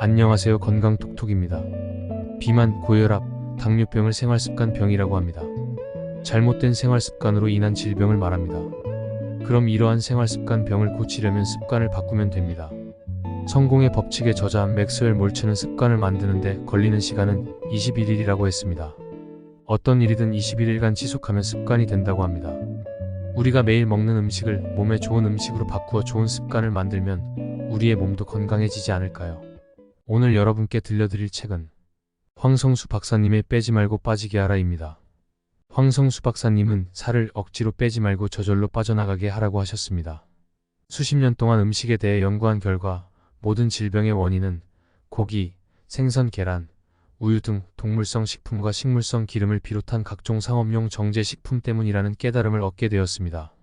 안녕하세요. 건강톡톡입니다. 비만, 고혈압, 당뇨병을 생활습관병이라고 합니다. 잘못된 생활습관으로 인한 질병을 말합니다. 그럼 이러한 생활습관병을 고치려면 습관을 바꾸면 됩니다. 성공의 법칙에 저자한 맥스웰 몰츠는 습관을 만드는데 걸리는 시간은 21일이라고 했습니다. 어떤 일이든 21일간 지속하면 습관이 된다고 합니다. 우리가 매일 먹는 음식을 몸에 좋은 음식으로 바꾸어 좋은 습관을 만들면 우리의 몸도 건강해지지 않을까요? 오늘 여러분께 들려드릴 책은 황성수 박사님의 빼지 말고 빠지게 하라입니다. 황성수 박사님은 살을 억지로 빼지 말고 저절로 빠져나가게 하라고 하셨습니다. 수십 년 동안 음식에 대해 연구한 결과 모든 질병의 원인은 고기, 생선, 계란, 우유 등 동물성 식품과 식물성 기름을 비롯한 각종 상업용 정제 식품 때문이라는 깨달음을 얻게 되었습니다.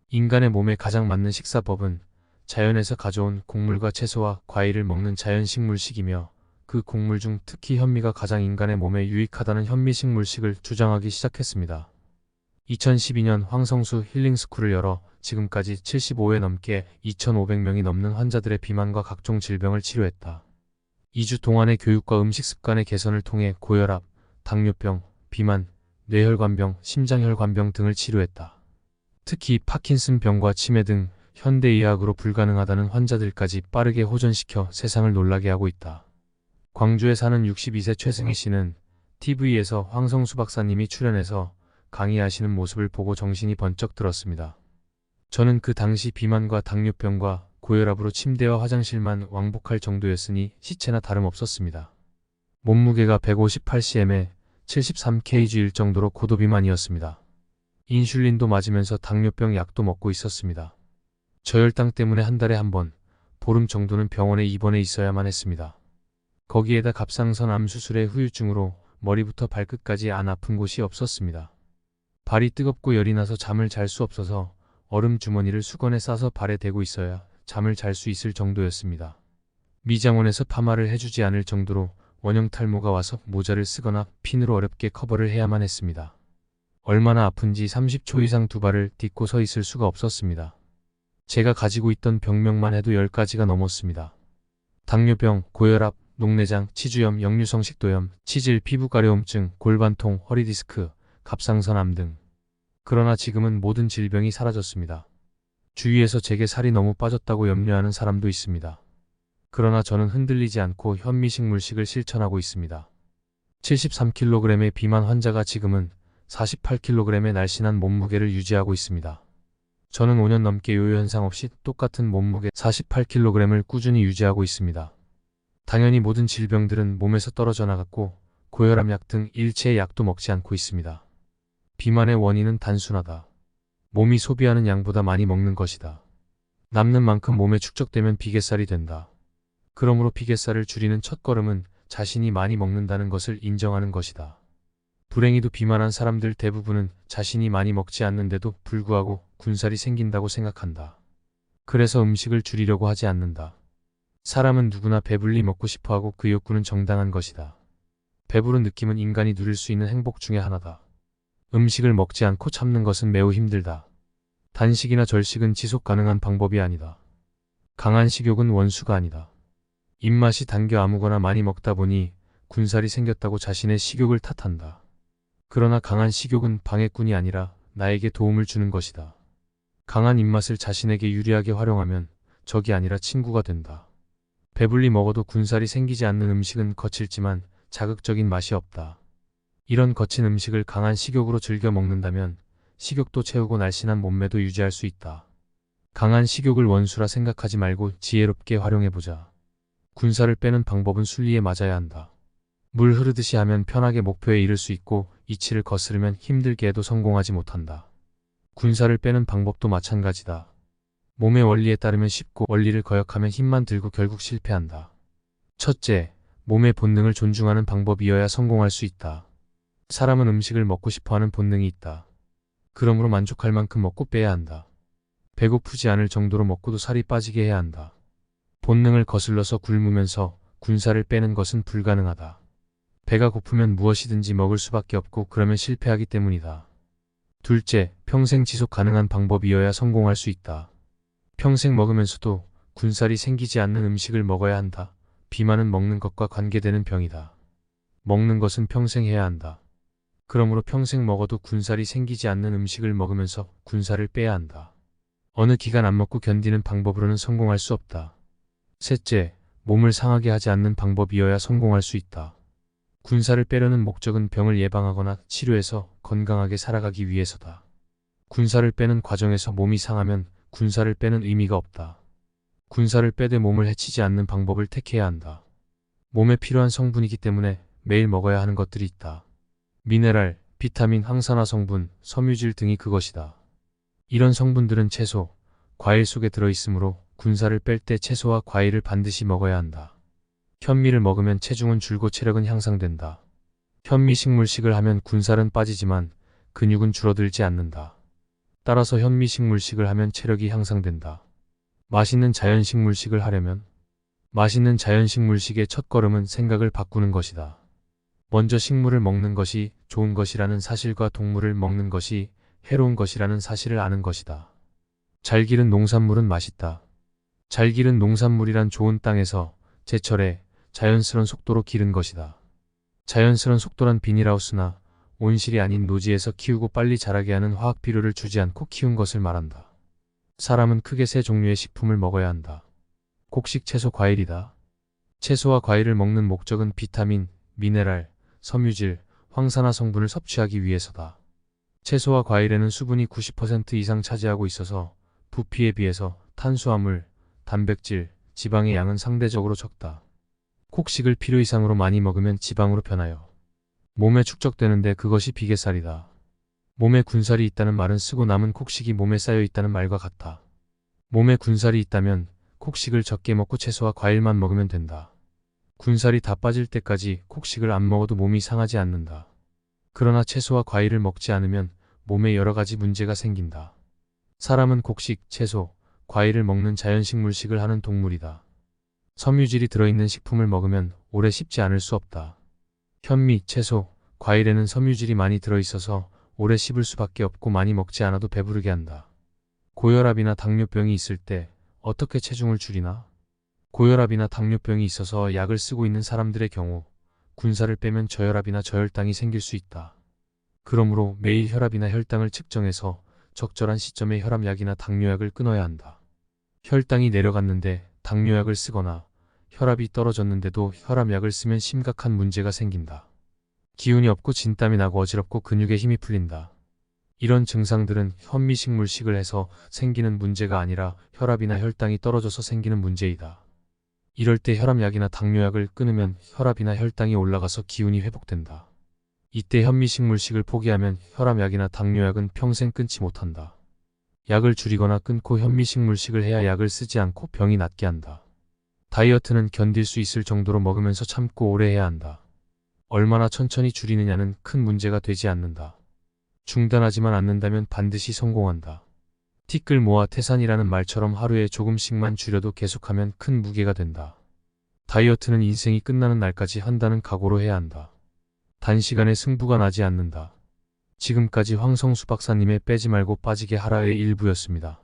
인간의 몸에 가장 맞는 식사법은 자연에서 가져온 곡물과 채소와 과일을 먹는 자연식물식이며 그 곡물 중 특히 현미가 가장 인간의 몸에 유익하다는 현미식물식을 주장하기 시작했습니다. 2012년 황성수 힐링스쿨을 열어 지금까지 75회 넘게 2,500명이 넘는 환자들의 비만과 각종 질병을 치료했다. 2주 동안의 교육과 음식 습관의 개선을 통해 고혈압, 당뇨병, 비만, 뇌혈관병, 심장혈관병 등을 치료했다. 특히 파킨슨병과 치매 등 현대의학으로 불가능하다는 환자들까지 빠르게 호전시켜 세상을 놀라게 하고 있다. 광주에 사는 62세 최승희 씨는 TV에서 황성수 박사님이 출연해서 강의하시는 모습을 보고 정신이 번쩍 들었습니다. 저는 그 당시 비만과 당뇨병과 고혈압으로 침대와 화장실만 왕복할 정도였으니 시체나 다름없었습니다. 몸무게가 158cm에 73kg일 정도로 고도비만이었습니다. 인슐린도 맞으면서 당뇨병 약도 먹고 있었습니다. 저혈당 때문에 한 달에 한 번, 보름 정도는 병원에 입원해 있어야만 했습니다. 거기에다 갑상선 암 수술의 후유증으로 머리부터 발끝까지 안 아픈 곳이 없었습니다. 발이 뜨겁고 열이 나서 잠을 잘 수 없어서 얼음 주머니를 수건에 싸서 발에 대고 있어야 잠을 잘 수 있을 정도였습니다. 미장원에서 파마를 해주지 않을 정도로 원형 탈모가 와서 모자를 쓰거나 핀으로 어렵게 커버를 해야만 했습니다. 얼마나 아픈지 30초 이상 두 발을 딛고 서 있을 수가 없었습니다. 제가 가지고 있던 병명만 해도 10가지가 넘었습니다. 당뇨병, 고혈압, 녹내장, 치주염, 역류성 식도염, 치질, 피부가려움증, 골반통, 허리디스크, 갑상선암 등. 그러나 지금은 모든 질병이 사라졌습니다. 주위에서 제게 살이 너무 빠졌다고 염려하는 사람도 있습니다. 그러나 저는 흔들리지 않고 현미식물식을 실천하고 있습니다. 73kg의 비만 환자가 지금은 48kg의 날씬한 몸무게를 유지하고 있습니다. 저는 5년 넘게 요요 현상 없이 똑같은 몸무게 48kg을 꾸준히 유지하고 있습니다. 당연히 모든 질병들은 몸에서 떨어져 나갔고 고혈압약 등 일체의 약도 먹지 않고 있습니다. 비만의 원인은 단순하다. 몸이 소비하는 양보다 많이 먹는 것이다. 남는 만큼 몸에 축적되면 비계살이 된다. 그러므로 비계살을 줄이는 첫걸음은 자신이 많이 먹는다는 것을 인정하는 것이다. 불행히도 비만한 사람들 대부분은 자신이 많이 먹지 않는데도 불구하고 군살이 생긴다고 생각한다. 그래서 음식을 줄이려고 하지 않는다. 사람은 누구나 배불리 먹고 싶어하고 그 욕구는 정당한 것이다. 배부른 느낌은 인간이 누릴 수 있는 행복 중에 하나다. 음식을 먹지 않고 참는 것은 매우 힘들다. 단식이나 절식은 지속 가능한 방법이 아니다. 강한 식욕은 원수가 아니다. 입맛이 당겨 아무거나 많이 먹다 보니 군살이 생겼다고 자신의 식욕을 탓한다. 그러나 강한 식욕은 방해꾼이 아니라 나에게 도움을 주는 것이다. 강한 입맛을 자신에게 유리하게 활용하면 적이 아니라 친구가 된다. 배불리 먹어도 군살이 생기지 않는 음식은 거칠지만 자극적인 맛이 없다. 이런 거친 음식을 강한 식욕으로 즐겨 먹는다면 식욕도 채우고 날씬한 몸매도 유지할 수 있다. 강한 식욕을 원수라 생각하지 말고 지혜롭게 활용해보자. 군살을 빼는 방법은 순리에 맞아야 한다. 물 흐르듯이 하면 편하게 목표에 이를 수 있고 이치를 거스르면 힘들게 해도 성공하지 못한다. 군살을 빼는 방법도 마찬가지다. 몸의 원리에 따르면 쉽고 원리를 거역하면 힘만 들고 결국 실패한다. 첫째, 몸의 본능을 존중하는 방법이어야 성공할 수 있다. 사람은 음식을 먹고 싶어하는 본능이 있다. 그러므로 만족할 만큼 먹고 빼야 한다. 배고프지 않을 정도로 먹고도 살이 빠지게 해야 한다. 본능을 거슬러서 굶으면서 군살을 빼는 것은 불가능하다. 배가 고프면 무엇이든지 먹을 수밖에 없고 그러면 실패하기 때문이다. 둘째, 평생 지속 가능한 방법이어야 성공할 수 있다. 평생 먹으면서도 군살이 생기지 않는 음식을 먹어야 한다. 비만은 먹는 것과 관계되는 병이다. 먹는 것은 평생 해야 한다. 그러므로 평생 먹어도 군살이 생기지 않는 음식을 먹으면서 군살을 빼야 한다. 어느 기간 안 먹고 견디는 방법으로는 성공할 수 없다. 셋째, 몸을 상하게 하지 않는 방법이어야 성공할 수 있다. 군살을 빼려는 목적은 병을 예방하거나 치료해서 건강하게 살아가기 위해서다. 군살을 빼는 과정에서 몸이 상하면 군살을 빼는 의미가 없다. 군살을 빼되 몸을 해치지 않는 방법을 택해야 한다. 몸에 필요한 성분이기 때문에 매일 먹어야 하는 것들이 있다. 미네랄, 비타민, 항산화 성분, 섬유질 등이 그것이다. 이런 성분들은 채소, 과일 속에 들어있으므로 군살을 뺄 때 채소와 과일을 반드시 먹어야 한다. 현미를 먹으면 체중은 줄고 체력은 향상된다. 현미 식물식을 하면 군살은 빠지지만 근육은 줄어들지 않는다. 따라서 현미 식물식을 하면 체력이 향상된다. 맛있는 자연식물식을 하려면 맛있는 자연식물식의 첫걸음은 생각을 바꾸는 것이다. 먼저 식물을 먹는 것이 좋은 것이라는 사실과 동물을 먹는 것이 해로운 것이라는 사실을 아는 것이다. 잘 기른 농산물은 맛있다. 잘 기른 농산물이란 좋은 땅에서 제철에 자연스러운 속도로 기른 것이다. 자연스러운 속도란 비닐하우스나 온실이 아닌 노지에서 키우고 빨리 자라게 하는 화학 비료를 주지 않고 키운 것을 말한다. 사람은 크게 세 종류의 식품을 먹어야 한다. 곡식, 채소, 과일이다. 채소와 과일을 먹는 목적은 비타민, 미네랄, 섬유질, 황산화 성분을 섭취하기 위해서다. 채소와 과일에는 수분이 90% 이상 차지하고 있어서 부피에 비해서 탄수화물, 단백질, 지방의 양은 상대적으로 적다. 곡식을 필요 이상으로 많이 먹으면 지방으로 변하여 몸에 축적되는데 그것이 비계살이다. 몸에 군살이 있다는 말은 쓰고 남은 곡식이 몸에 쌓여 있다는 말과 같아. 몸에 군살이 있다면 곡식을 적게 먹고 채소와 과일만 먹으면 된다. 군살이 다 빠질 때까지 곡식을 안 먹어도 몸이 상하지 않는다. 그러나 채소와 과일을 먹지 않으면 몸에 여러 가지 문제가 생긴다. 사람은 곡식, 채소, 과일을 먹는 자연식물식을 하는 동물이다. 섬유질이 들어있는 식품을 먹으면 오래 씹지 않을 수 없다. 현미, 채소, 과일에는 섬유질이 많이 들어있어서 오래 씹을 수밖에 없고 많이 먹지 않아도 배부르게 한다. 고혈압이나 당뇨병이 있을 때 어떻게 체중을 줄이나? 고혈압이나 당뇨병이 있어서 약을 쓰고 있는 사람들의 경우 군살을 빼면 저혈압이나 저혈당이 생길 수 있다. 그러므로 매일 혈압이나 혈당을 측정해서 적절한 시점에 혈압약이나 당뇨약을 끊어야 한다. 혈당이 내려갔는데 당뇨약을 쓰거나 혈압이 떨어졌는데도 혈압약을 쓰면 심각한 문제가 생긴다. 기운이 없고 진땀이 나고 어지럽고 근육에 힘이 풀린다. 이런 증상들은 현미식물식을 해서 생기는 문제가 아니라 혈압이나 혈당이 떨어져서 생기는 문제이다. 이럴 때 혈압약이나 당뇨약을 끊으면 혈압이나 혈당이 올라가서 기운이 회복된다. 이때 현미식물식을 포기하면 혈압약이나 당뇨약은 평생 끊지 못한다. 약을 줄이거나 끊고 현미식물식을 해야 약을 쓰지 않고 병이 낫게 한다. 다이어트는 견딜 수 있을 정도로 먹으면서 참고 오래 해야 한다. 얼마나 천천히 줄이느냐는 큰 문제가 되지 않는다. 중단하지만 않는다면 반드시 성공한다. 티끌 모아 태산이라는 말처럼 하루에 조금씩만 줄여도 계속하면 큰 무게가 된다. 다이어트는 인생이 끝나는 날까지 한다는 각오로 해야 한다. 단시간에 승부가 나지 않는다. 지금까지 황성수 박사님의 빼지 말고 빠지게 하라의 일부였습니다.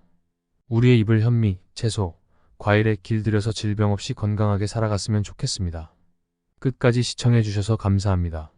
우리의 입을 현미, 채소, 과일에 길들여서 질병 없이 건강하게 살아갔으면 좋겠습니다. 끝까지 시청해 주셔서 감사합니다.